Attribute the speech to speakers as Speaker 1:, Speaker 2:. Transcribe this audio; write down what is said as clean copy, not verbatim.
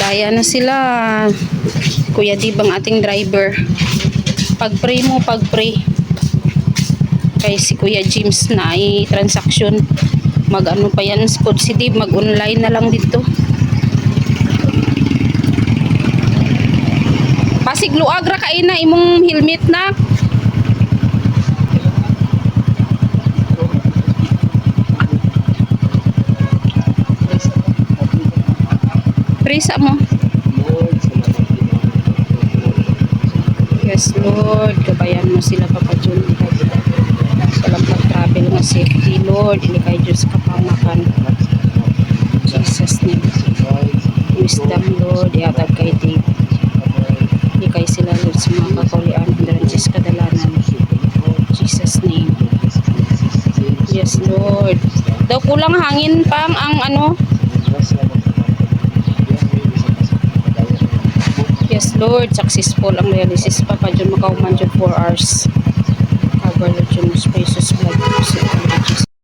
Speaker 1: Gaya na sila. Kuya Dib ang ating driver. Pag-pray mo, pag-pray. Kay si Kuya James na ay transaction. Mag-ano pa yan, spot si Dib. Mag-online na lang dito. Pasigluag ra kain na imong helmet na. Prisa mo. Yes, Lord. Gabayan mo sila, Papa John. Sa lampat travel nga safety, Lord. Hindi kayo Diyos kapamakan. Jesus name. Wisdom, Lord. Iatag kay Dave. Hindi kayo sila, Lord, sa mga kakaulian. Diyos kadalanan. Jesus name. Yes, Lord. Daw kulang hangin pang ang ano. Yes, Lord. Successful ang dialysis, Papa John. Makauman dyan 4 hours. Cover, Lord, yung spaces blood.